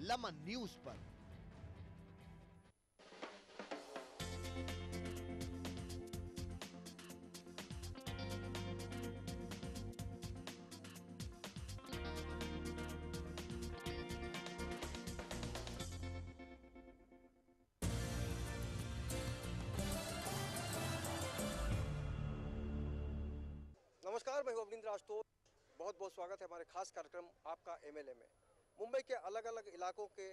लमन news पर। नमस्कार, मैं हूं अवनींद्र राजतोष। बहुत बहुत स्वागत है हमारे खास कार्यक्रम आपका एमएलए में। मुंबई के अलग अलग इलाकों के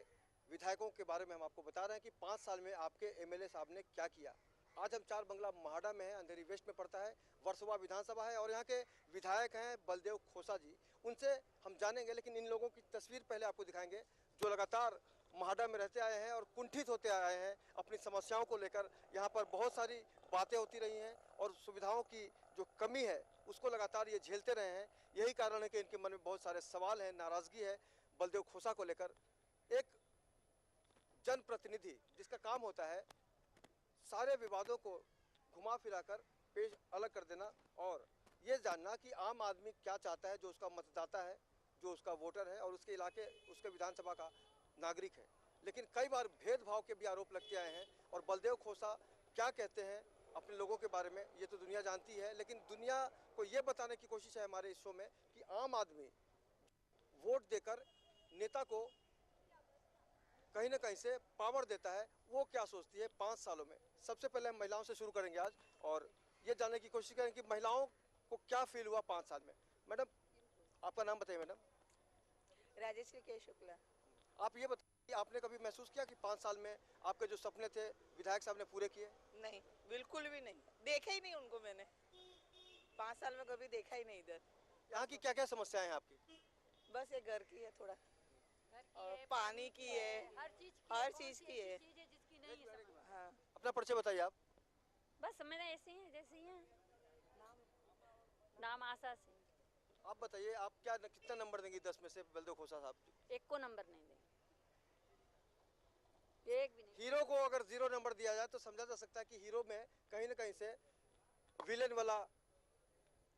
विधायकों के बारे में हम आपको बता रहे हैं कि 5 साल में आपके एमएलए साहब ने क्या किया। आज हम 4 बंगला महाड़ा में हैं, अंधेरी वेस्ट में पड़ता है, वर्सोवा विधानसभा है और यहाँ के विधायक हैं बलदेव खोसा जी। उनसे हम जानेंगे, लेकिन इन लोगों की तस्वीर पहले आपको दिखाएंगे जो लगातार महाड़ा में रहते आए हैं और कुंठित होते आए हैं अपनी समस्याओं को लेकर। यहाँ पर बहुत सारी बातें होती रही हैं और सुविधाओं की जो कमी है उसको लगातार ये झेलते रहे हैं। यही कारण है कि इनके मन में बहुत सारे सवाल हैं, नाराजगी है बलदेव खोसा को लेकर। एक जनप्रतिनिधि जिसका काम होता है सारे विवादों को घुमा फिराकर पेश अलग कर देना और ये जानना कि आम आदमी क्या चाहता है, जो उसका मतदाता है, जो उसका वोटर है और उसके इलाके उसके विधानसभा का नागरिक है। लेकिन कई बार भेदभाव के भी आरोप लगते आए हैं और बलदेव खोसा क्या कहते हैं अपने लोगों के बारे में ये तो दुनिया जानती है, लेकिन दुनिया को ये बताने की कोशिश है हमारे इस शो में कि आम आदमी वोट देकर नेता को कहीं ना कहीं से पावर देता है, वो क्या सोचती है 5 सालों में। सबसे पहले हम महिलाओं से शुरू करेंगे आज और ये जानने की कोशिश करें कि महिलाओं को क्या फील हुआ 5 साल में। मैडम, आपका नाम बताइए। मैडम राजेश्री के शुक्ला। आप ये बताइए, आपने कभी महसूस किया कि 5 साल में आपके जो सपने थे विधायक साहब ने पूरे किए? नहीं, बिल्कुल भी नहीं, देखा ही नहीं उनको मैंने 5 साल में, कभी देखा ही नहीं इधर। यहाँ की क्या क्या समस्याएं हैं आपकी? बस ये घर की है थोड़ा, और पानी की है, हर चीज की है। हाँ। अपना परिचय बताइए आप। बस मेरा ऐसे ही है जैसे ही है। नाम आशा सिंह। आप बताइए, आप क्या कितना नंबर देंगी 10 में से बलदेव खोसा साहब? एक को नंबर नहीं देंगे, एक भी नहीं। हीरो को अगर 0 नंबर दिया जाए तो समझा जा सकता है कि हीरो में कहीं ना कहीं से विलेन वाला,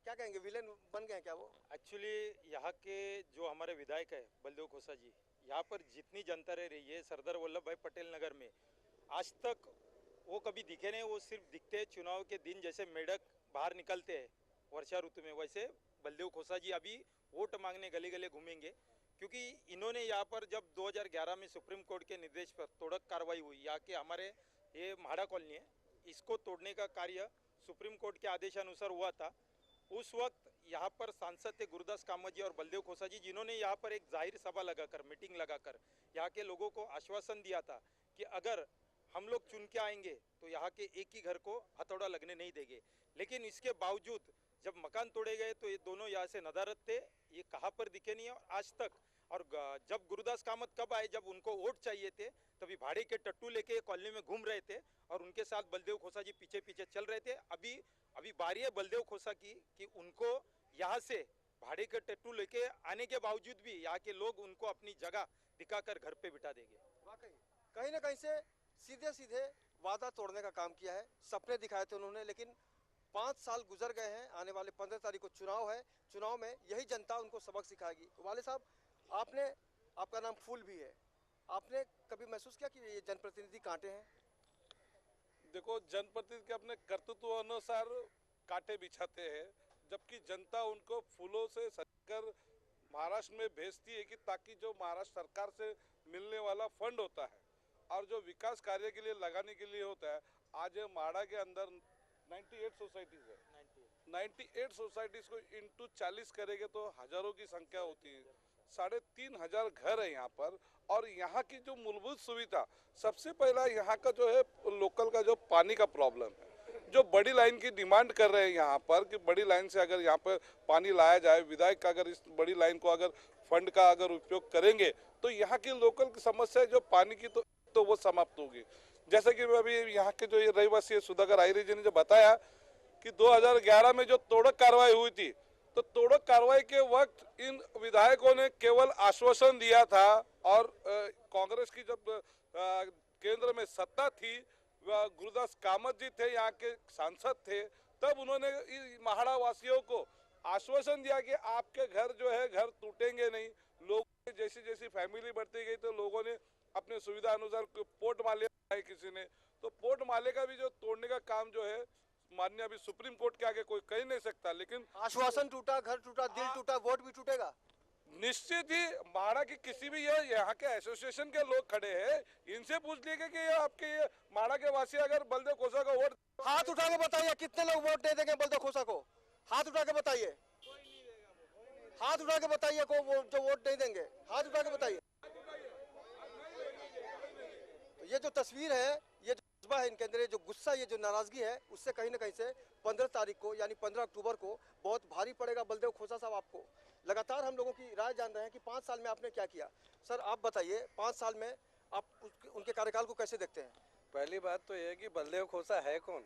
क्या कहेंगे, विलेन बन गए हैं क्या वो? एक्चुअली यहाँ के जो हमारे विधायक है बलदेव खोसा जी, यहाँ पर जितनी जनता रह रही है सरदार वल्लभ भाई पटेल नगर में, आज तक वो कभी दिखे नहीं। वो सिर्फ दिखते हैं चुनाव के दिन, जैसे मेढक बाहर निकलते हैं वर्षा ऋतु में, वैसे बलदेव खोसा जी अभी वोट मांगने गली गली घूमेंगे। क्योंकि इन्होंने यहाँ पर जब 2011 में सुप्रीम कोर्ट के निर्देश पर तोड़क कार्रवाई हुई, यहाँ के हमारे ये म्हाड़ा कॉलोनी है, इसको तोड़ने का कार्य सुप्रीम कोर्ट के आदेशानुसार हुआ था। उस वक्त यहाँ पर सांसद थे गुरुदास कामत जी और बलदेव खोसा जी, जिन्होंने यहाँ पर एक जाहिर सभा लगाकर, मीटिंग लगाकर यहाँ के लोगों को आश्वासन दिया था कि अगर हम लोग चुन के आएंगे तो यहाँ के एक ही घर को हथौड़ा लगने नहीं देंगे। लेकिन इसके बावजूद जब मकान तोड़े गए तो ये दोनों यहाँ से नदारद थे, ये कहाँ पर दिखे नहीं और आज तक। और जब गुरुदास कामत कब आए, जब उनको वोट चाहिए थे, तभी भाड़े के टट्टू लेके कॉलोनी में घूम रहे थे और उनके साथ बलदेव खोसा जी पीछे पीछे चल रहे थे। अभी बारी है बलदेव खोसा की कि उनको यहाँ से भाड़े के टट्टू लेके आने के बावजूद भी यहाँ के लोग उनको अपनी जगह दिखाकर घर पे बिठा देंगे। वाकई कहीं ना कहीं से सीधे सीधे वादा तोड़ने का काम किया है। सपने दिखाए थे उन्होंने, लेकिन 5 साल गुजर गए हैं। आने वाले 15 तारीख को चुनाव है, चुनाव में यही जनता उनको सबक सिखाएगी। वाले साहब, आपका नाम फूल भी है, आपने कभी महसूस किया कि ये जनप्रतिनिधि कांटे हैं? देखो, जनप्रतिनिधि के अपने कर्तृत्व अनुसार कांटे बिछाते हैं, जबकि जनता उनको फूलों से सजाकर महाराष्ट्र में भेजती है कि ताकि जो महाराष्ट्र सरकार से मिलने वाला फंड होता है और जो विकास कार्य के लिए लगाने के लिए होता है। आज म्हाड़ा के अंदर 98 सोसाइटीज है, 98 सोसाइटीज को इंटू 40 करेंगे तो हजारों की संख्या होती है। 3500 घर है यहाँ पर। और यहाँ की जो मूलभूत सुविधा, सबसे पहला यहाँ का जो है लोकल का जो पानी का प्रॉब्लम है, जो बड़ी लाइन की डिमांड कर रहे हैं यहाँ पर कि बड़ी लाइन से अगर यहाँ पर पानी लाया जाए, विधायक अगर इस बड़ी लाइन को अगर फंड का अगर उपयोग करेंगे तो यहाँ की लोकल की समस्या जो पानी की तो वो समाप्त होगी। जैसे कि अभी यहाँ के जो ये रहीवासी सुधाकर आहिरे जी ने जो बताया कि 2011 में जो तोड़क कार्रवाई हुई थी, तो तोड़क कार्रवाई के वक्त इन विधायकों ने केवल आश्वासन दिया था और कांग्रेस की जब केंद्र में सत्ता थी, गुरुदास कामत जी थे यहाँ के सांसद थे, तब उन्होंने महाड़ा वासियों को आश्वासन दिया कि आपके घर जो है घर टूटेंगे नहीं, लोग जैसी जैसी फैमिली बढ़ती गई तो लोगों ने अपने सुविधा अनुसार पोर्ट माले है, किसी ने तो पोर्ट माले का भी जो तोड़ने का काम जो है माननीय अभी सुप्रीम कोर्ट के आगे कोई कह नहीं सकता, लेकिन आश्वासन टूटा, घर टूटा, दिल टूटा, वोट भी टूटेगा। निश्चित ही माड़ा की किसी भी ये यहाँ के एसोसिएशन के लोग खड़े हैं, इनसे पूछ लीजिए कि ये आपके ये माड़ा के वासी अगर बलदेव खोसा को वोट, हाथ उठा के बताइए कितने लोग वोट दे देंगे बलदेव खोसा को? हाथ उठा के बताइए, हाथ उठा के बताइए को वो जो वोट नहीं देंगे, हाथ उठा के बताइए। तो ये जो तस्वीर है, ये जो जज्बा है इनके अंदर, ये जो गुस्सा, ये जो नाराजगी है, उससे कहीं ना कहीं से 15 तारीख को यानी 15 अक्टूबर को बहुत भारी पड़ेगा बलदेव खोसा साहब आपको। लगातार हम लोगों की राय जान रहे हैं कि 5 साल में आपने क्या किया। सर आप बताइए 5 साल में आप उनके कार्यकाल को कैसे देखते हैं? पहली बात तो ये है कि बलदेव खोसा है कौन?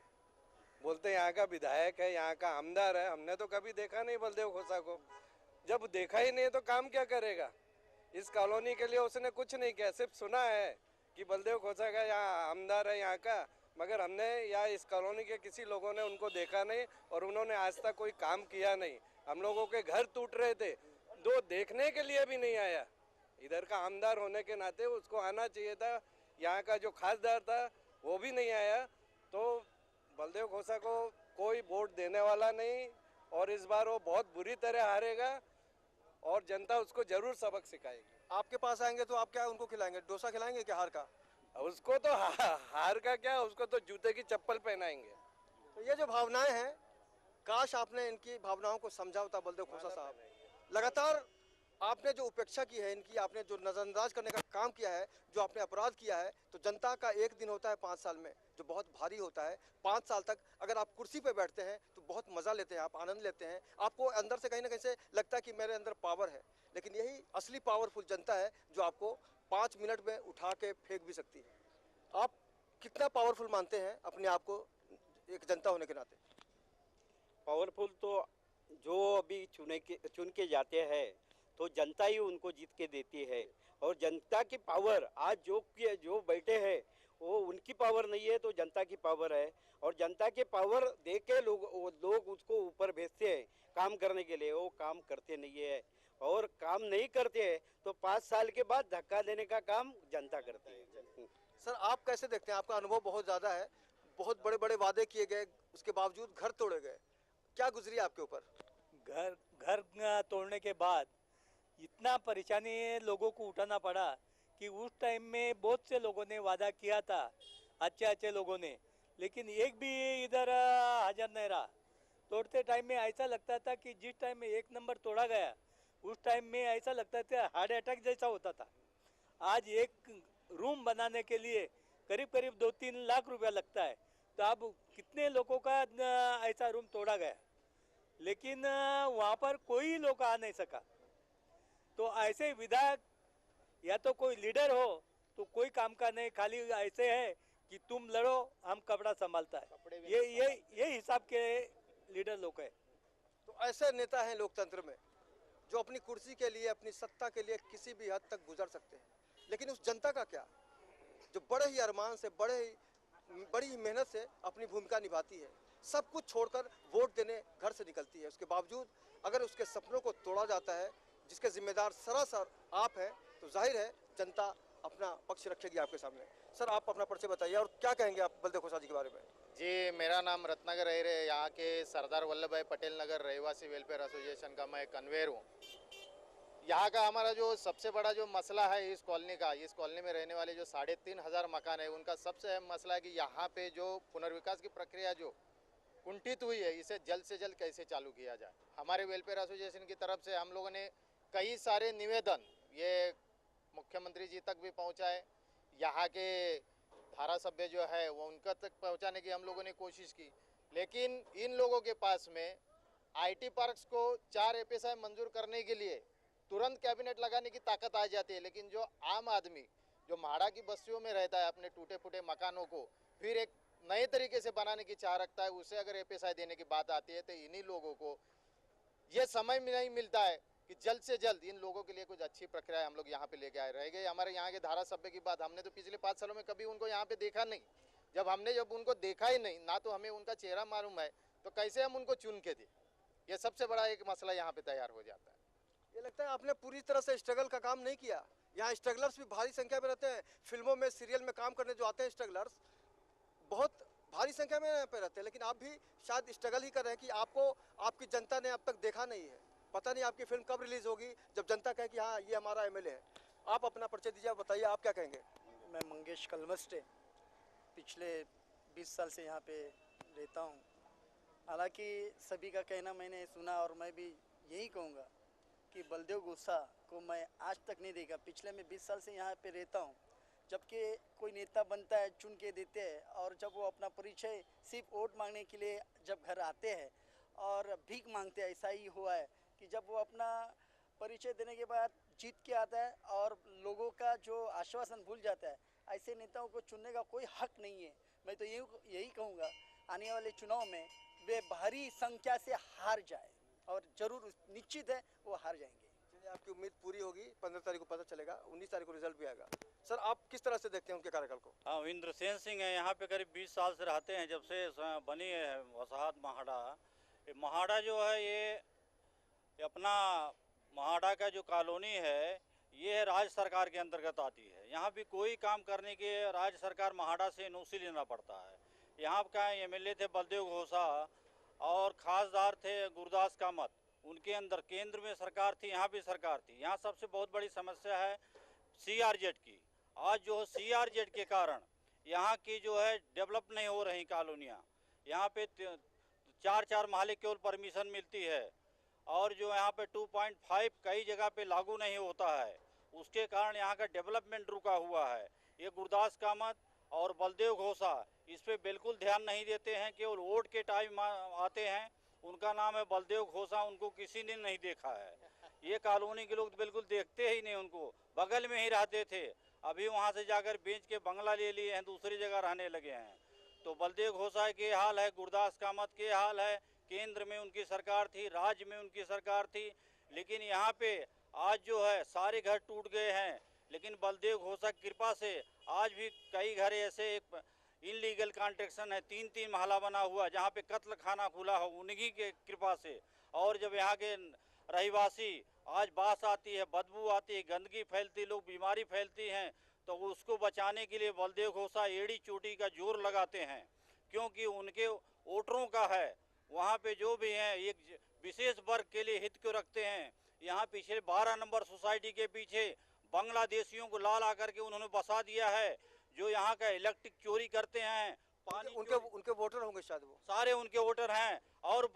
बोलते यहाँ का विधायक है, यहाँ का आमदार है। हमने तो कभी देखा नहीं बलदेव खोसा को। जब देखा ही नहीं तो काम क्या करेगा? इस कॉलोनी के लिए उसने कुछ नहीं किया, सिर्फ सुना है कि बलदेव खोसा का यहाँ आमदार है यहाँ का, मगर हमने या इस कॉलोनी के किसी लोगों ने उनको देखा नहीं और उन्होंने आज तक कोई काम किया नहीं। हम लोगों के घर टूट रहे थे, दो देखने के लिए भी नहीं आया। इधर का आमदार होने के नाते उसको आना चाहिए था। यहाँ का जो खासदार था वो भी नहीं आया। तो बलदेव खोसा को कोई वोट देने वाला नहीं और इस बार वो बहुत बुरी तरह हारेगा और जनता उसको जरूर सबक सिखाएगी। आपके पास आएंगे तो आप क्या उनको खिलाएंगे? डोसा खिलाएंगे क्या हार का? उसको तो हार का क्या, उसको तो जूते की चप्पल पहनाएंगे। तो ये जो भावनाएं हैं, काश आपने इनकी भावनाओं को समझा होता बलदेव खोसा साहब। लगातार आपने जो उपेक्षा की है इनकी, आपने जो नजरअंदाज करने का काम किया है, जो आपने अपराध किया है, तो जनता का एक दिन होता है 5 साल में जो बहुत भारी होता है। 5 साल तक अगर आप कुर्सी पे बैठते हैं तो बहुत मजा लेते हैं, आप आनंद लेते हैं, आपको अंदर से कहीं ना कहीं से लगता है कि मेरे अंदर पावर है। लेकिन यही असली पावरफुल जनता है जो आपको 5 मिनट में उठा के फेंक भी सकती है। आप कितना पावरफुल मानते हैं अपने आप को एक जनता होने के नाते? पावरफुल तो जो अभी चुन के जाते हैं तो जनता ही उनको जीत के देती है। और जनता की पावर आज जो बैठे हैं वो उनकी पावर नहीं है, तो जनता की पावर है। और जनता की पावर दे के लोग उसको ऊपर भेजते हैं काम करने के लिए, वो काम करते नहीं है। और काम नहीं करते हैं तो 5 साल के बाद धक्का देने का काम जनता करती है। सर आप कैसे देखते हैं? आपका अनुभव बहुत ज़्यादा है, बहुत बड़े बड़े वादे किए गए, उसके बावजूद घर तोड़े गए, क्या गुजरी आपके ऊपर? घर तोड़ने के बाद इतना परेशानी लोगों को उठाना पड़ा कि उस टाइम में बहुत से लोगों ने वादा किया था, अच्छे लोगों ने, लेकिन एक भी इधर हाजिर नहीं रहा। तोड़ते टाइम में ऐसा लगता था कि जिस टाइम में 1 नंबर तोड़ा गया उस टाइम में ऐसा लगता था हार्ट अटैक जैसा होता था। आज एक रूम बनाने के लिए करीब 2-3 लाख रुपया लगता है, तो अब कितने लोगों का ऐसा रूम तोड़ा गया, लेकिन वहाँ पर कोई लोग आ नहीं सका। तो ऐसे विधायक या तो कोई लीडर हो तो कोई काम का नहीं, खाली ऐसे है कि तुम लड़ो हम कपड़ा संभालता है, ये हिसाब के लीडर लोग है। तो ऐसे नेता हैं लोकतंत्र में जो अपनी कुर्सी के लिए, अपनी सत्ता के लिए किसी भी हद तक गुजर सकते हैं। लेकिन उस जनता का क्या जो बड़े ही अरमान से, बड़ी ही मेहनत से अपनी भूमिका निभाती है, सब कुछ छोड़कर वोट देने घर से निकलती है। उसके बावजूद अगर उसके सपनों को तोड़ा जाता है, जिसके जिम्मेदार सरासर आप हैं, तो जाहिर है जनता अपना पक्ष रखेगी आपके सामने। सर आप अपना परिचय बताइए और क्या कहेंगे आप बलदेव खोसा जी के बारे में? जी, मेरा नाम रत्नाकर अहिरे है, यहाँ के सरदार वल्लभ भाई पटेल नगर रहवासी वेलफेयर एसोसिएशन का मैं कन्वेयर हूँ। यहाँ का हमारा जो सबसे बड़ा जो मसला है इस कॉलोनी में रहने वाले जो 3500 मकान है, उनका सबसे अहम मसला है कि यहाँ पे जो पुनर्विकास की प्रक्रिया जो कुंठित हुई है, इसे जल्द से जल्द कैसे चालू किया जाए। हमारे वेलफेयर एसोसिएशन की तरफ से हम लोगों ने कई सारे निवेदन ये मुख्यमंत्री जी तक भी पहुँचाए, यहाँ के धारा सभ्य जो है वो उनका तक पहुँचाने की हम लोगों ने कोशिश की, लेकिन इन लोगों के पास में IT पार्क्स को 4 FSI मंजूर करने के लिए तुरंत कैबिनेट लगाने की ताकत आ जाती है, लेकिन जो आम आदमी जो माड़ा की बस्तियों में रहता है अपने टूटे फूटे मकानों को फिर एक नए तरीके से बनाने की चाह रखता है, उसे अगर FSI देने की बात आती है तो इन्हीं लोगों को ये समय नहीं मिलता है कि जल्द से जल्द इन लोगों के लिए कुछ अच्छी प्रक्रिया हम लोग यहाँ पे लेके आए। रह गए हमारे यहाँ के धारा सभ्य की बात, हमने तो पिछले 5 सालों में कभी उनको यहाँ पे देखा नहीं। जब उनको देखा ही नहीं, ना तो हमें उनका चेहरा मालूम है, तो कैसे हम उनको चुन के दें? ये सबसे बड़ा एक मसला यहाँ पे तैयार हो जाता है। ये लगता है आपने पूरी तरह से स्ट्रगल का काम नहीं किया। यहाँ स्ट्रगलर्स भी भारी संख्या में रहते हैं। फिल्मों में, सीरियल में काम करने जो आते हैं स्ट्रगलर्स, बहुत भारी संख्या में यहाँ पे रहते हैं, लेकिन आप भी शायद स्ट्रगल ही कर रहे हैं कि आपको आपकी जनता ने अब तक देखा नहीं है। पता नहीं आपकी फिल्म कब रिलीज होगी, जब जनता कहे कि हाँ ये हमारा एमएलए है। आप अपना परिचय दीजिए, आप बताइए आप क्या कहेंगे। मैं मंगेश कलमस्टे, पिछले 20 साल से यहाँ पे रहता हूँ। हालांकि सभी का कहना मैंने सुना और मैं भी यही कहूँगा कि बलदेव गोसा को मैं आज तक नहीं देखा। पिछले मैं 20 साल से यहाँ पे रहता हूँ। जबकि कोई नेता बनता है, चुन के देते हैं, और जब वो अपना परिचय सिर्फ वोट मांगने के लिए जब घर आते हैं और भीख मांगते हैं, ऐसा ही हुआ है कि जब वो अपना परिचय देने के बाद जीत के आता है और लोगों का जो आश्वासन भूल जाता है, ऐसे नेताओं को चुनने का कोई हक नहीं है। मैं तो यही कहूँगा आने वाले चुनाव में वे भारी संख्या से हार जाए, और जरूर निश्चित है वो हार जाएंगे। चलिए, आपकी उम्मीद पूरी होगी। 15 तारीख को पता चलेगा, 19 तारीख को रिजल्ट भी आएगा। सर, आप किस तरह से देखते हैं उनके कार्यकाल को? हाँ, इंद्रसेन सिंह है, यहाँ पे करीब 20 साल से रहते हैं, जब से बनी है वसाहत महाड़ा। महाड़ा जो है ये अपना महाड़ा का जो कॉलोनी है, ये राज्य सरकार के अंतर्गत आती है। यहाँ भी कोई काम करने के राज्य सरकार महाड़ा से एनओसी लेना पड़ता है। यहाँ का एमएलए थे बलदेव घोसा और खासदार थे गुरदास कामत। उनके अंदर केंद्र में सरकार थी, यहाँ भी सरकार थी। यहाँ सबसे बहुत बड़ी समस्या है सीआरजेड की। आज जो सीआरजेड के कारण यहाँ की जो है डेवलप नहीं हो रही कॉलोनियाँ। यहाँ पे 4-4 महले केवल परमिशन मिलती है, और जो यहाँ पे 2.5 कई जगह पे लागू नहीं होता है। उसके कारण यहाँ का डेवलपमेंट रुका हुआ है। ये गुरदास कामत और बलदेव घोसा इस पे बिल्कुल ध्यान नहीं देते हैं, केवल वोट के टाइम आते हैं। उनका नाम है बलदेव घोसा, उनको किसी ने नहीं देखा है। ये कॉलोनी के लोग तो बिल्कुल देखते ही नहीं, उनको बगल में ही रहते थे, अभी वहाँ से जाकर बेच के बंगला ले लिए हैं, दूसरी जगह रहने लगे हैं। तो बलदेव घोसा के हाल है, गुरदास कामत के हाल है। केंद्र में उनकी सरकार थी, राज्य में उनकी सरकार थी, लेकिन यहाँ पे आज जो है सारे घर टूट गए हैं। लेकिन बलदेव घोसा की कृपा से आज भी कई घर ऐसे एक इनलीगल कॉन्ट्रैक्शन है, 3-3 महला बना हुआ, जहाँ पे कत्ल खाना खुला हो, उन्हीं के कृपा से। और जब यहाँ के रहिवासी आज बास आती है, बदबू आती है, गंदगी फैलती, लोग बीमारी फैलती हैं, तो उसको बचाने के लिए बलदेव घोसा एड़ी चोटी का जोर लगाते हैं, क्योंकि उनके वोटरों का है। वहाँ पे जो भी हैं एक विशेष वर्ग के लिए हित को रखते हैं। यहाँ पिछले 12 नंबर सोसाइटी के पीछे बांग्लादेशियों को ला करके उन्होंने बसा दिया है, जो यहाँ का इलेक्ट्रिक चोरी करते हैं। पानी उनके वोटर होंगे शायद, वो सारे उनके वोटर हैं, और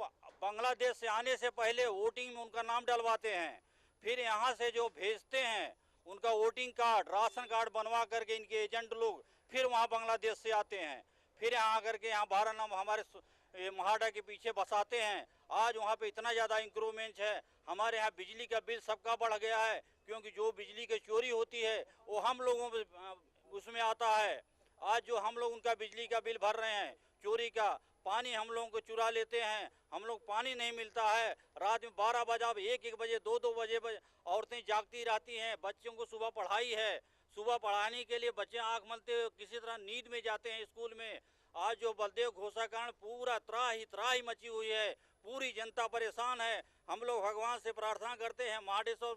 बांग्लादेश से आने से पहले वोटिंग में उनका नाम डलवाते हैं। फिर यहाँ से जो भेजते हैं उनका वोटिंग कार्ड, राशन कार्ड बनवा करके इनके एजेंट लोग फिर वहाँ बांग्लादेश से आते हैं, फिर यहाँ आकर के यहाँ 12 नंबर हमारे महाड़ा के पीछे बसाते हैं। आज वहाँ पे इतना ज़्यादा इंक्रूवमेंट है। हमारे यहाँ बिजली का बिल सबका बढ़ गया है, क्योंकि जो बिजली की चोरी होती है वो हम लोगों उसमें आता है। आज जो हम लोग उनका बिजली का बिल भर रहे हैं चोरी का, पानी हम लोगों को चुरा लेते हैं, हम लोग पानी नहीं मिलता है। रात में 12 बजे, 1-1 बजे, 2-2 बजे औरतें जागती रहती हैं। बच्चों को सुबह पढ़ाई है, सुबह पढ़ाने के लिए बच्चे आँख मलते हुए किसी तरह नींद में जाते हैं स्कूल में। आज जो बलदेव घोसा कारण पूरा त्राही मची हुई है, पूरी जनता परेशान है। हम लोग भगवान से प्रार्थना करते हैं, महादेश्वर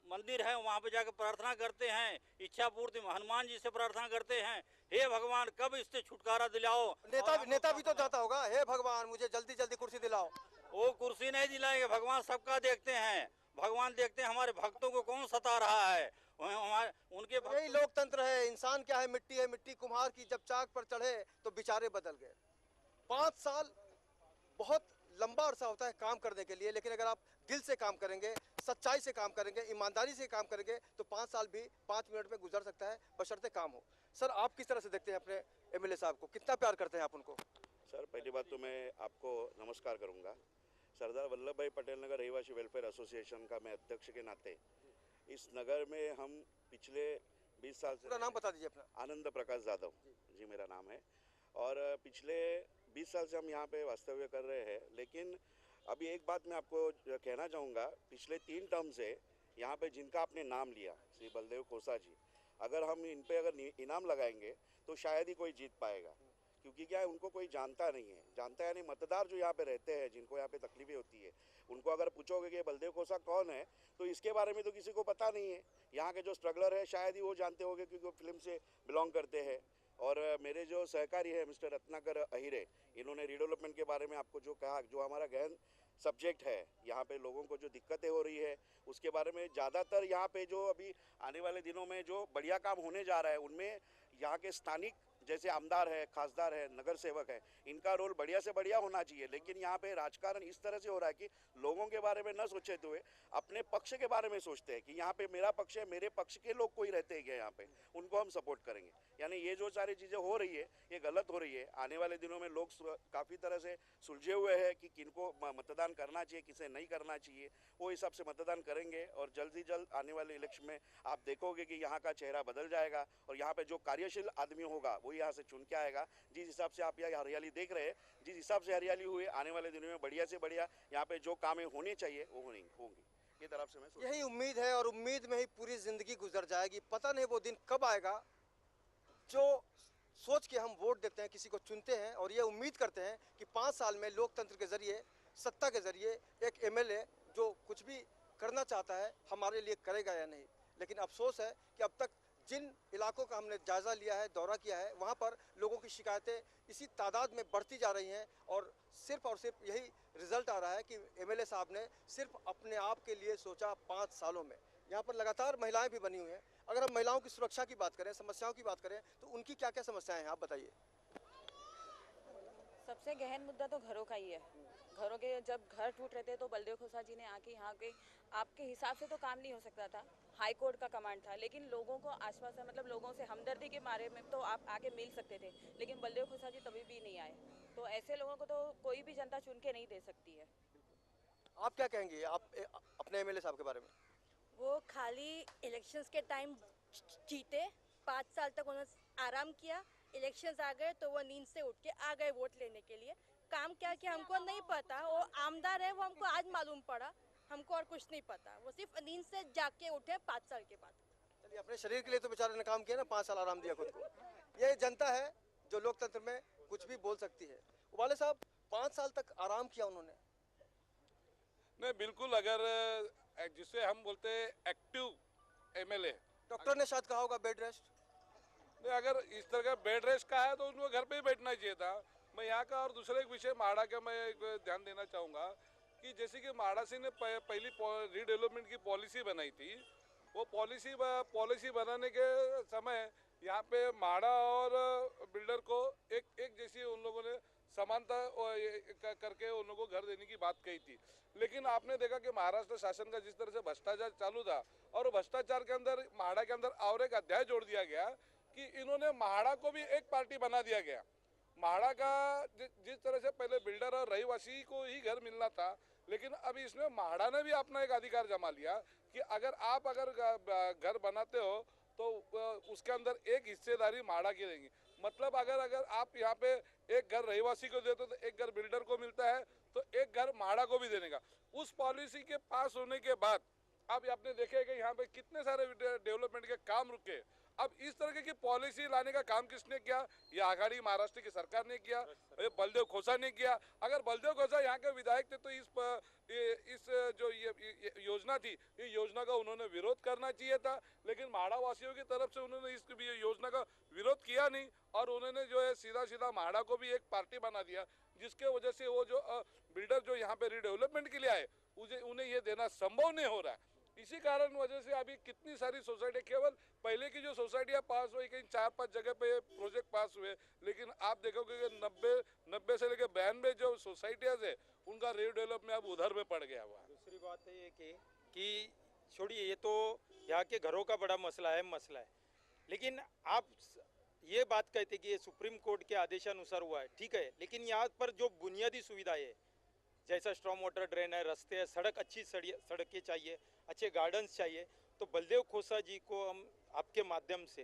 मंदिर है वहाँ पे जाकर प्रार्थना करते हैं, इच्छा पूर्ति हनुमान जी से प्रार्थना करते हैं, हे भगवान कब इससे छुटकारा दिलाओ। नेता भी तो जाता होगा, हे भगवान मुझे जल्दी जल्दी कुर्सी दिलाओ। वो कुर्सी नहीं दिलाएंगे, भगवान सबका देखते हैं। भगवान देखते हैं हमारे भक्तों को कौन सता रहा है। उनके यही लोकतंत्र है। इंसान क्या है, मिट्टी है, मिट्टी कुम्हार की जब चाक पर चढ़े तो बिचारे बदल गए। 5 साल बहुत लंबा अरसा होता है काम करने के लिए, लेकिन अगर आप दिल से काम करेंगे, सच्चाई से काम करेंगे, ईमानदारी से काम करेंगे, तो 5 साल भी 5 मिनट में गुजर सकता है, बशर्ते काम हो। सर, आप किस तरह से देखते हैं अपने एमएलए साहब को, कितना प्यार करते हैं आप उनको? सर, पहली बात तो मैं आपको नमस्कार करूंगा। सरदार वल्लभ भाई पटेल नगर रहिवासी वेलफेयर एसोसिएशन का मैं अध्यक्ष के नाते इस नगर में हम पिछले 20 साल से। नाम बता दीजिए अपना। आनंद प्रकाश यादव जी मेरा नाम है, और पिछले 20 साल से हम यहाँ पे वास्तव्य कर रहे हैं। लेकिन अभी एक बात मैं आपको कहना चाहूँगा, पिछले 3 टर्म से यहाँ पे जिनका आपने नाम लिया, श्री बलदेव खोसा जी, अगर हम इन पे अगर इनाम लगाएंगे तो शायद ही कोई जीत पाएगा, क्योंकि क्या है, उनको कोई जानता नहीं है, जानता है नहीं। मतदार जो यहाँ पे रहते हैं, जिनको यहाँ पे तकलीफें होती है, उनको अगर पूछोगे कि बलदेव खोसा कौन है, तो इसके बारे में तो किसी को पता नहीं है। यहाँ के जो स्ट्रगलर है शायद ही वो जानते होंगे, क्योंकि वो फिल्म से बिलोंग करते हैं। और मेरे जो सहकारी है मिस्टर रत्नाकर अहिरे, इन्होंने रीडेवलपमेंट के बारे में आपको जो कहा, जो हमारा गहन सब्जेक्ट है, यहाँ पे लोगों को जो दिक्कतें हो रही है उसके बारे में ज़्यादातर यहाँ पे जो अभी आने वाले दिनों में जो बढ़िया काम होने जा रहा है, उनमें यहाँ के स्थानिक जैसे आमदार है, खासदार है, नगर सेवक है, इनका रोल बढ़िया से बढ़िया होना चाहिए। लेकिन यहाँ पे राजकारण इस तरह से हो रहा है कि लोगों के बारे में न सोचते हुए अपने पक्ष के बारे में सोचते हैं कि यहाँ पे मेरा पक्ष है, मेरे पक्ष के लोग कोई रहते हैं यहाँ पे, उनको हम सपोर्ट करेंगे। यानी ये जो सारी चीज़ें हो रही है ये गलत हो रही है। आने वाले दिनों में लोग काफ़ी तरह से सुलझे हुए हैं कि किनको मतदान करना चाहिए, किसे नहीं करना चाहिए, वो हिसाब से मतदान करेंगे। और जल्द ही जल्द आने वाले इलेक्शन में आप देखोगे कि यहाँ का चेहरा बदल जाएगा और यहाँ पे जो कार्यशील आदमी होगा वो यहाँ से चुन के आएगा। जिस हिसाब से आप यहाँ हरियाली देख रहे हैं, जिस हिसाब से हरियाली हुई, आने वाले दिनों में बढ़िया से बढ़िया यहाँ पे जो कामें होने चाहिए वो होंगी। ये तरफ से मैं यही उम्मीद है और उम्मीद में ही पूरी जिंदगी गुजर जाएगी। पता नहीं वो दिन कब आएगा जो सोच के हम वोट देते हैं, किसी को चुनते हैं और ये उम्मीद करते हैं कि 5 साल में लोकतंत्र के जरिए, सत्ता के जरिए एक एमएलए जो कुछ भी करना चाहता है हमारे लिए करेगा या नहीं। लेकिन अफसोस है कि अब तक जिन इलाकों का हमने जायज़ा लिया है, दौरा किया है, वहाँ पर लोगों की शिकायतें इसी तादाद में बढ़ती जा रही हैं और सिर्फ यही रिजल्ट आ रहा है कि एमएलए साहब ने सिर्फ अपने आप के लिए सोचा 5 सालों में। यहाँ पर लगातार महिलाएं भी बनी हुई हैं। अगर हम महिलाओं की सुरक्षा की बात करें, समस्याओं की बात करें, तो उनकी क्या क्या समस्याएं हैं, आप बताइए। सबसे गहन मुद्दा तो घरों का ही है। घरों के जब घर टूट रहे थे तो बलदेव खोसा जी ने आके यहाँ के आपके हिसाब से तो काम नहीं हो सकता था, हाई कोर्ट का कमांड था, लेकिन लोगों को आश्वासन, मतलब लोगों से हमदर्दी के बारे में तो आप आके मिल सकते थे, लेकिन बलदेव खोसा जी तभी भी नहीं आए। तो ऐसे लोगों को तो कोई भी जनता चुन के नहीं दे सकती है। आप क्या कहेंगे आप अपने एमएलए साहब के बारे में? वो खाली इलेक्शंस के टाइम जीते, 5 साल तक उन्होंने आराम किया, इलेक्शंस आ गए तो वो नींद से उठ के आ गए वोट लेने के लिए। काम क्या किया हमको नहीं पता, वो आमदार है वो हमको आज मालूम पड़ा, हमको और कुछ नहीं पता। वो सिर्फ नींद से जाके उठे 5 साल के बाद। चलिए, अपने शरीर के लिए तो बेचारे ने काम किया ना, 5 साल आराम दिया खुद को। ये जनता है जो लोकतंत्र में कुछ भी बोल सकती है। उबाले साहब, 5 साल तक आराम किया उन्होंने। नहीं, बिल्कुल। अगर जिसे हम बोलते हैं एक्टिव एमएलए, डॉक्टर ने शायद कहा होगा बेड रेस्ट। नहीं, अगर इस तरह का बेड रेस्ट का है तो उनको घर पे ही बैठना चाहिए था। मैं यहाँ का और दूसरे एक विषय माड़ा का मैं ध्यान देना चाहूँगा कि जैसे कि माड़ा सिंह ने पहली रीडेवलपमेंट की पॉलिसी बनाई थी, वो पॉलिसी बनाने के समय यहाँ पे माड़ा और बिल्डर को एक जैसी उन लोगों ने समानता करके उन लोगों को घर देने की बात कही थी। लेकिन आपने देखा कि महाराष्ट्र शासन का जिस तरह से भ्रष्टाचार चालू था, और भ्रष्टाचार के अंदर माड़ा के अंदर और एक अध्याय जोड़ दिया गया कि इन्होंने माड़ा को भी एक पार्टी बना दिया गया। माड़ा का जिस तरह से पहले बिल्डर और रहीवासी को ही घर मिलना था, लेकिन अभी इसमें माड़ा ने भी अपना एक अधिकार जमा लिया कि अगर घर बनाते हो तो उसके अंदर एक हिस्सेदारी माड़ा की रहेगी। मतलब अगर आप यहाँ पे एक घर रहीवासी को देते हो तो एक घर बिल्डर को मिलता है, तो एक घर माड़ा को भी देने का। उस पॉलिसी के पास होने के बाद अब आपने देखे कि यहाँ पे कितने सारे डेवलपमेंट के काम रुके। अब इस तरह की पॉलिसी लाने का काम किसने किया? ये आघाड़ी महाराष्ट्र की सरकार ने किया, ये बलदेव खोसा ने किया। अगर बलदेव खोसा यहाँ के विधायक थे तो इस जो ये योजना थी, ये योजना का उन्होंने विरोध करना चाहिए था, लेकिन माड़ा वासियों की तरफ से उन्होंने इस योजना का विरोध किया नहीं और उन्होंने जो है सीधा माड़ा को भी एक पार्टी बना दिया, जिसके वजह से वो जो बिल्डर जो यहाँ पे रीडेवलपमेंट के लिए आए उन्हें ये देना संभव नहीं हो रहा है। इसी कारण वजह से अभी कितनी सारी सोसाइटी, केवल पहले की जो सोसाइटियाँ पास हुई कहीं 4-5 जगह पे प्रोजेक्ट पास हुए, लेकिन आप देखोगे कि 90 से लेकर 92 जो सोसाइटियाँ है उनका रीडेवलप में अब उधर में पड़ गया हुआ। दूसरी बात है ये कि छोड़िए, ये तो यहाँ के घरों का बड़ा मसला है, लेकिन आप ये बात कहते कि ये सुप्रीम कोर्ट के आदेशानुसार हुआ है, ठीक है, लेकिन यहाँ पर जो बुनियादी सुविधाएं है, जैसा स्ट्रॉम वाटर ड्रेन है, रस्ते है, सड़क, अच्छी सड़कें चाहिए, अच्छे गार्डन्स चाहिए, तो बलदेव खोसा जी को हम आपके माध्यम से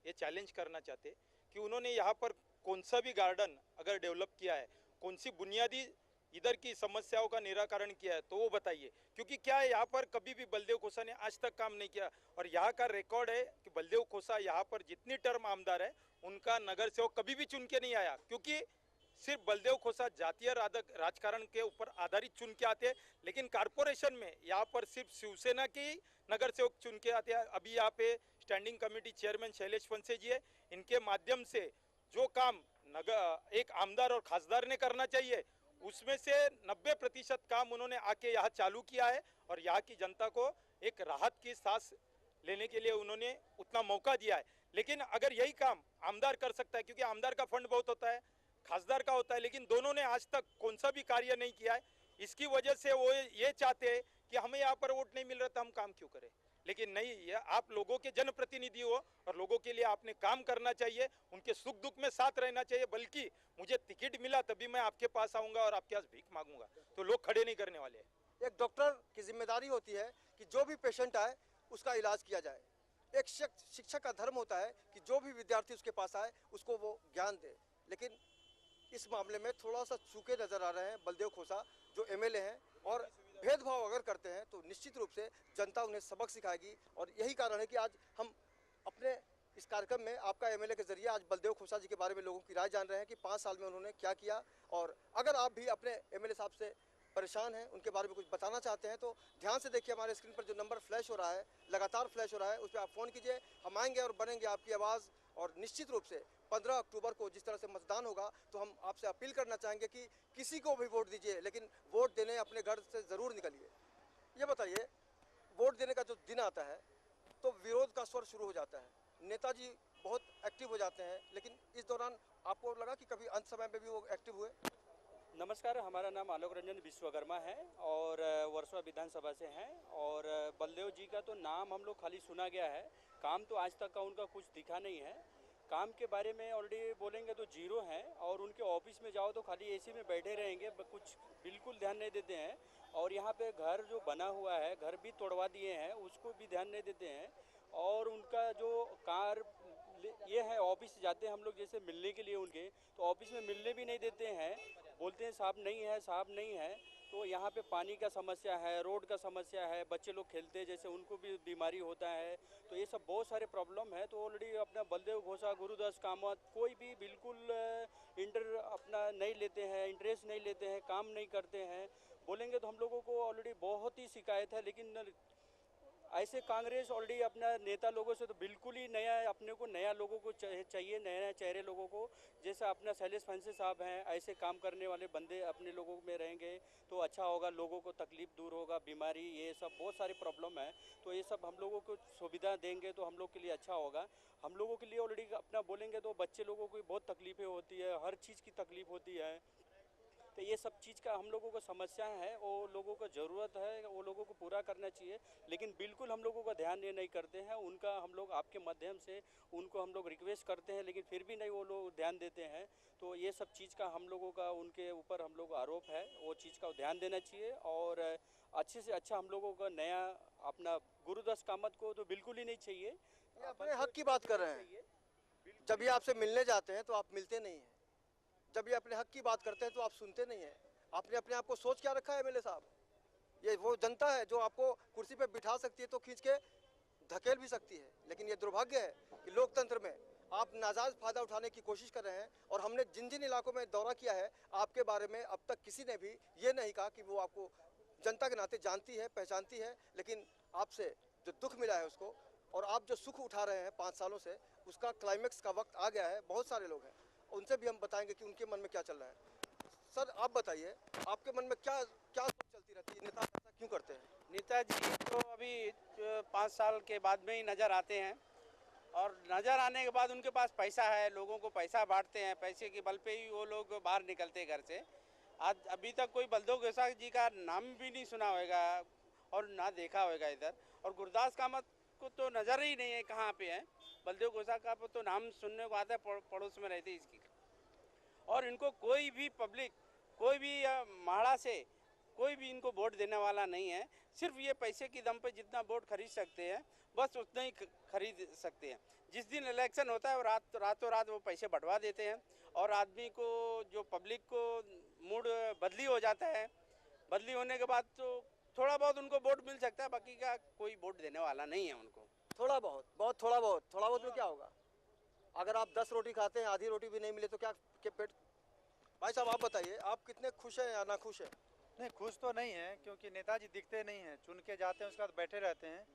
ये चैलेंज करना चाहते कि उन्होंने यहाँ पर कौन सा भी गार्डन अगर डेवलप किया है, कौन सी बुनियादी इधर की समस्याओं का निराकरण किया है तो वो बताइए, क्योंकि क्या है यहाँ पर कभी भी बलदेव खोसा ने आज तक काम नहीं किया। और यहाँ का रिकॉर्ड है कि बलदेव खोसा यहाँ पर जितनी टर्म आमदार है उनका नगर सेवक कभी भी चुन के नहीं आया, क्योंकि सिर्फ बलदेव खोसा जातीय राजकारण के ऊपर आधारित चुन के आते हैं, लेकिन कारपोरेशन में यहाँ पर सिर्फ शिवसेना के नगर सेवक चुन के आते हैं। अभी यहाँ पे स्टैंडिंग कमेटी चेयरमैन शैलेश फंसे जी है, इनके माध्यम से जो काम एक आमदार और खासदार ने करना चाहिए उसमें से 90% काम उन्होंने आके यहाँ चालू किया है और यहाँ की जनता को एक राहत की सांस लेने के लिए उन्होंने उतना मौका दिया है। लेकिन अगर यही काम आमदार कर सकता है, क्योंकि आमदार का फंड बहुत होता है, खासदार का होता है, लेकिन दोनों ने आज तक कौन सा भी कार्य नहीं किया है। इसकी वजह से वो ये चाहते हैं कि हमें यहाँ पर वोट नहीं मिल रहा तो हम काम क्यों करें। लेकिन नहीं, ये आप लोगों के जनप्रतिनिधि हो और लोगों के लिए आपने काम करना चाहिए, उनके सुख दुख में साथ रहना चाहिए। बल्कि मुझे टिकट मिला तभी मैं आपके पास आऊंगा और आपके पास भीख मांगूंगा, तो लोग खड़े नहीं करने वाले हैं। एक डॉक्टर की जिम्मेदारी होती है कि जो भी पेशेंट आए उसका इलाज किया जाए। एक शिक्षक का धर्म होता है कि जो भी विद्यार्थी उसके पास आए उसको वो ज्ञान दे। लेकिन इस मामले में थोड़ा सा चूके नजर आ रहे हैं बलदेव खोसा जो एमएलए हैं, और भेदभाव अगर करते हैं तो निश्चित रूप से जनता उन्हें सबक सिखाएगी। और यही कारण है कि आज हम अपने इस कार्यक्रम में आपका एमएलए के जरिए आज बलदेव खोसा जी के बारे में लोगों की राय जान रहे हैं कि 5 साल में उन्होंने क्या किया। और अगर आप भी अपने एमएलए साहब से परेशान हैं, उनके बारे में कुछ बताना चाहते हैं, तो ध्यान से देखिए हमारे स्क्रीन पर जो नंबर फ्लैश हो रहा है, लगातार फ्लैश हो रहा है, उस पर आप फ़ोन कीजिए। हम आएंगे और बनेंगे आपकी आवाज़। और निश्चित रूप से 15 अक्टूबर को जिस तरह से मतदान होगा तो हम आपसे अपील करना चाहेंगे कि किसी को भी वोट दीजिए, लेकिन वोट देने अपने घर से ज़रूर निकलिए। ये बताइए, वोट देने का जो दिन आता है तो विरोध का स्वर शुरू हो जाता है, नेताजी बहुत एक्टिव हो जाते हैं, लेकिन इस दौरान आपको लगा कि कभी अंत समय में भी वो एक्टिव हुए? नमस्कार, हमारा नाम आलोक रंजन विश्वकर्मा है और वर्सोवा विधानसभा से हैं। और बलदेव जी का तो नाम हम लोग खाली सुना गया है, काम तो आज तक का उनका कुछ दिखा नहीं है। काम के बारे में ऑलरेडी बोलेंगे तो जीरो हैं, और उनके ऑफिस में जाओ तो खाली एसी में बैठे रहेंगे, कुछ बिल्कुल ध्यान नहीं देते हैं। और यहाँ पे घर जो बना हुआ है, घर भी तोड़वा दिए हैं, उसको भी ध्यान नहीं देते हैं। और उनका जो कार ये है, ऑफिस जाते हैं हम लोग जैसे मिलने के लिए उनके, तो ऑफिस में मिलने भी नहीं देते हैं, बोलते हैं साहब नहीं है, साहब नहीं है। तो यहाँ पे पानी का समस्या है, रोड का समस्या है, बच्चे लोग खेलते हैं जैसे उनको भी बीमारी होता है, तो ये सब बहुत सारे प्रॉब्लम है। तो ऑलरेडी अपना बलदेव खोसा, गुरुदास कामत, कोई भी बिल्कुल अपना नहीं लेते हैं, इंटरेस्ट नहीं लेते हैं, काम नहीं करते हैं। बोलेंगे तो हम लोगों को ऑलरेडी बहुत ही शिकायत है, लेकिन ऐसे कांग्रेस ऑलरेडी अपना नेता लोगों से तो बिल्कुल ही नया, अपने को नया लोगों को चाहिए, नए नए चेहरे लोगों को। जैसा अपना शैलेश फंसे साहब हैं, ऐसे काम करने वाले बंदे अपने लोगों में रहेंगे तो अच्छा होगा, लोगों को तकलीफ दूर होगा, बीमारी ये सब बहुत सारी प्रॉब्लम है, तो ये सब हम लोगों को सुविधा देंगे तो हम लोग के लिए अच्छा होगा। हम लोगों के लिए ऑलरेडी अपना बोलेंगे तो बच्चे लोगों को बहुत तकलीफ़ें होती है, हर चीज़ की तकलीफ होती है, तो ये सब चीज़ का हम लोगों को समस्या है, वो लोगों को ज़रूरत है, वो लोगों को पूरा करना चाहिए। लेकिन बिल्कुल हम लोगों का ध्यान ये नहीं करते हैं, उनका हम लोग आपके माध्यम से उनको हम लोग रिक्वेस्ट करते हैं, लेकिन फिर भी नहीं वो लोग ध्यान देते हैं। तो ये सब चीज़ का हम लोगों का उनके ऊपर हम लोग आरोप है, वो चीज़ का ध्यान देना चाहिए। और अच्छे से अच्छा हम लोगों का नया अपना गुरुदास कामत को तो बिल्कुल ही नहीं चाहिए। अपने हक की बात कर रहे हैं, जब ये आपसे मिलने जाते हैं तो आप मिलते नहीं हैं, जब ये अपने हक की बात करते हैं तो आप सुनते नहीं हैं। आपने अपने आप को सोच क्या रखा है एमएलए साहब? ये वो जनता है जो आपको कुर्सी पे बिठा सकती है तो खींच के धकेल भी सकती है, लेकिन ये दुर्भाग्य है कि लोकतंत्र में आप नाजायज फायदा उठाने की कोशिश कर रहे हैं। और हमने जिन जिन इलाकों में दौरा किया है आपके बारे में अब तक किसी ने भी ये नहीं कहा कि वो आपको जनता के नाते जानती है, पहचानती है, लेकिन आपसे जो दुख मिला है उसको, और आप जो सुख उठा रहे हैं 5 सालों से, उसका क्लाइमेक्स का वक्त आ गया है। बहुत सारे लोग हैं, उनसे भी हम बताएंगे कि उनके मन में क्या चल रहा है। सर आप बताइए, आपके मन में क्या क्या चलती रहती है, नेता ऐसा क्यों करते हैं? नेताजी तो अभी 5 साल के बाद में ही नज़र आते हैं, और नज़र आने के बाद उनके पास पैसा है, लोगों को पैसा बांटते हैं, पैसे के बल पे ही वो लोग बाहर निकलते हैं घर से। आज अभी तक कोई बलदेव खोसा जी का नाम भी नहीं सुना होगा और ना देखा होगा इधर। और गुरुदास कामत को तो नज़र ही नहीं है कहाँ पे है। बलदेव खोसा का तो नाम सुनने को आता है, पड़ोस में रहते इसकी। और इनको कोई भी पब्लिक, कोई भी माड़ा से कोई भी इनको वोट देने वाला नहीं है। सिर्फ ये पैसे की दम पे जितना वोट खरीद सकते हैं बस उतना ही खरीद सकते हैं। जिस दिन इलेक्शन होता है वो रातों रात वो पैसे बंटवा देते हैं, और आदमी को, जो पब्लिक को मूड बदली हो जाता है। बदली होने के बाद तो थोड़ा बहुत उनको वोट मिल सकता है, बाकी का कोई वोट देने वाला नहीं है उनको। थोड़ा बहुत में क्या होगा? अगर आप 10 रोटी खाते हैं, आधी रोटी भी नहीं मिले तो क्या के पेट? भाई साहब आप बताइए, आप कितने खुश हैं या ना खुश हैं? नहीं, खुश तो नहीं है, क्योंकि नेताजी दिखते नहीं हैं, चुन के जाते हैं उसके बाद बैठे रहते हैं।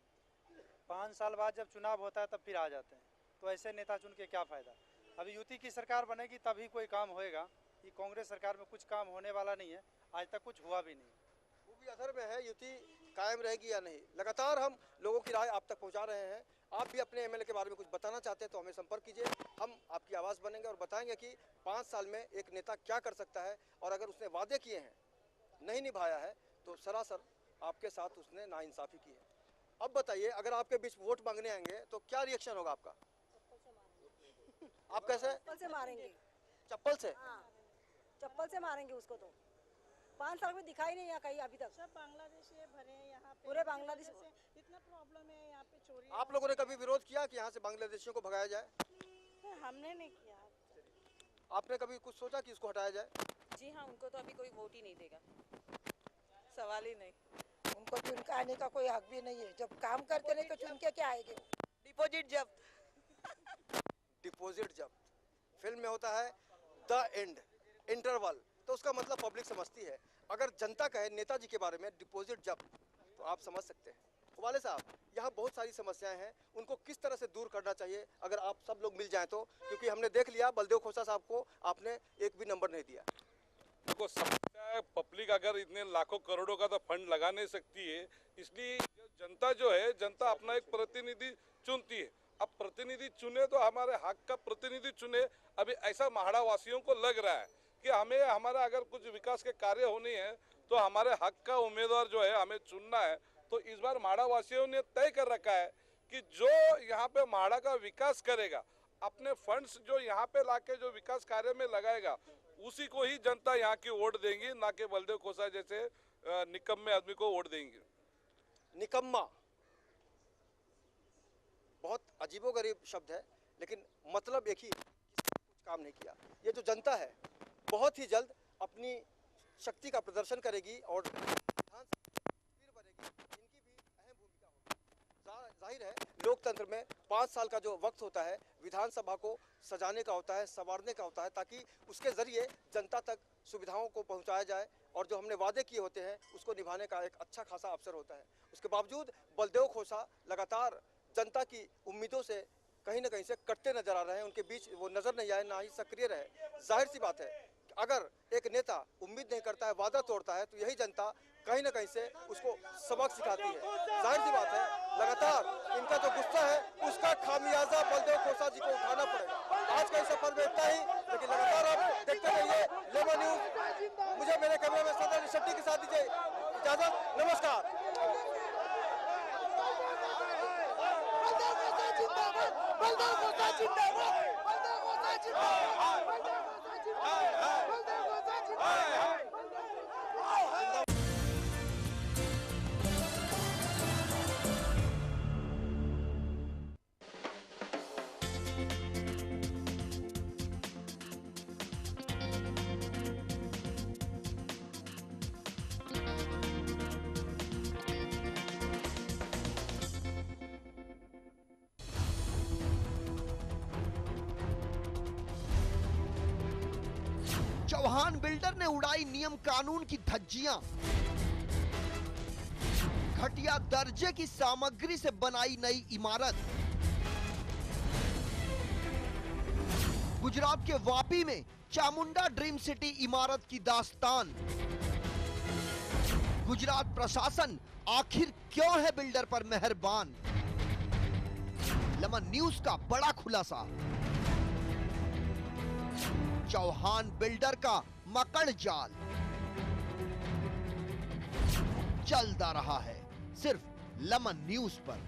5 साल बाद जब चुनाव होता है तब फिर आ जाते हैं, तो ऐसे नेता चुन के क्या फ़ायदा? अभी यूती की सरकार बनेगी तभी कोई काम होएगा। ये कांग्रेस सरकार में कुछ काम होने वाला नहीं है, आज तक कुछ हुआ भी नहीं। वो भी अधर में है, यूती कायम रहेगी या नहीं? लगातार हम लोगों की राय आप तक पहुंचा रहे हैं। आप भी अपने एमएलए के बारे में कुछ बताना चाहते हैं तो हमें संपर्क कीजिए, हम आपकी आवाज़ बनेंगे और बताएंगे कि 5 साल में एक नेता क्या कर सकता है, और अगर उसने वादे किए हैं नहीं निभाया है तो सरासर आपके साथ उसने नाइंसाफ़ी की है। अब बताइए, अगर आपके बीच वोट मांगने आएंगे तो क्या रिएक्शन होगा आपका? आप कैसे? चप्पल से मारेंगे। चप्पल से? हाँ, चप्पल से मारेंगे उसको। तो 5 साल में दिखाई नहीं है कहीं अभी तक। सब बांग्लादेशी भरे हैं यहाँ पे, पूरे बांग्लादेश से इतना प्रॉब्लम है यहाँ पे, चोरी। आप लोगों ने कभी विरोध किया कि यहाँ से बांग्लादेशियों को भगाया जाए? हमने नहीं किया। आपने कभी कुछ सोचा कि इसको हटाया जाए? जी हाँ, उनको तो अभी कोई वोट ही नहीं देगा, सवाल ही नहीं। उनको चुन के आने का कोई हक भी नहीं है। जब काम करते नहीं तो चुन के क्या आएंगे? डिपॉजिट जब्त। डिपॉजिट जब्त फिल्म में होता है द एंड, इंटरवल, तो उसका मतलब पब्लिक समझती है। अगर जनता कहे नेताजी के बारे में डिपॉजिट जब्त, तो आप समझ सकते हैं। वाले साहब, यहाँ बहुत सारी समस्याएं हैं, उनको किस तरह से दूर करना चाहिए अगर आप सब लोग मिल जाएं तो? क्योंकि हमने देख लिया बलदेव खोसा साहब को आपने एक भी नंबर नहीं दिया। देखो, समस्या है, पब्लिक अगर इतने लाखों करोड़ों का तो फंड लगा नहीं सकती है, इसलिए जनता जो है, जनता अपना एक प्रतिनिधि चुनती है। अब प्रतिनिधि चुने तो हमारे हक का प्रतिनिधि चुने। अभी ऐसा महाड़ा वासियों को लग रहा है कि हमें हमारा अगर कुछ विकास के कार्य होने हैं तो हमारे हक का उम्मीदवार जो है हमें चुनना है। तो इस बार महाड़ा वासियों ने तय कर रखा है कि जो यहाँ पे महाड़ा का विकास करेगा, अपने फंड्स जो यहाँ पे लाके जो विकास कार्य में लगाएगा, उसी को ही जनता यहाँ की वोट देंगी, ना कि बलदेव खोसा जैसे निकम्मे आदमी को वोट देंगे। निकम्मा बहुत अजीबोगरीब शब्द है, लेकिन मतलब एक ही, कुछ काम नहीं किया। ये जो जनता है बहुत ही जल्द अपनी शक्ति का प्रदर्शन करेगी और जाहिर है लोकतंत्र में 5 साल का जो वक्त होता है, विधानसभा को सजाने का होता है, संवारने का होता है, ताकि उसके जरिए जनता तक सुविधाओं को पहुंचाया जाए और जो हमने वादे किए होते हैं उसको निभाने का एक अच्छा खासा अवसर होता है। उसके बावजूद बलदेव खोसा लगातार जनता की उम्मीदों से कहीं ना कहीं से कटते नजर आ रहे हैं, उनके बीच वो नजर नहीं आए, ना ही सक्रिय रहे। जाहिर सी बात है, अगर एक नेता उम्मीद नहीं करता है, वादा तोड़ता है, तो यही जनता कहीं ना कहीं से उसको सबक सिखाती है। जाहिर सी बात है, लगातार इनका जो गुस्सा है उसका खामियाजा बलदेव खोसा जी को उठाना पड़ेगा। आज के सफर में इतना ही, लेकिन लगातार आप देखते रहिए लेमन न्यूज। मुझे मेरे कैमरे में सदर शेट्टी के साथ दीजिए इजाजत। नमस्कार। चौहान बिल्डर ने उड़ाई नियम कानून की धज्जियां, घटिया दर्जे की सामग्री से बनाई नई इमारत। गुजरात के वापी में चामुंडा ड्रीम सिटी इमारत की दास्तान। गुजरात प्रशासन आखिर क्यों है बिल्डर पर मेहरबान? लेमन न्यूज का बड़ा खुलासा। चौहान बिल्डर का मकड़ जाल चलता रहा है सिर्फ लेमन न्यूज पर।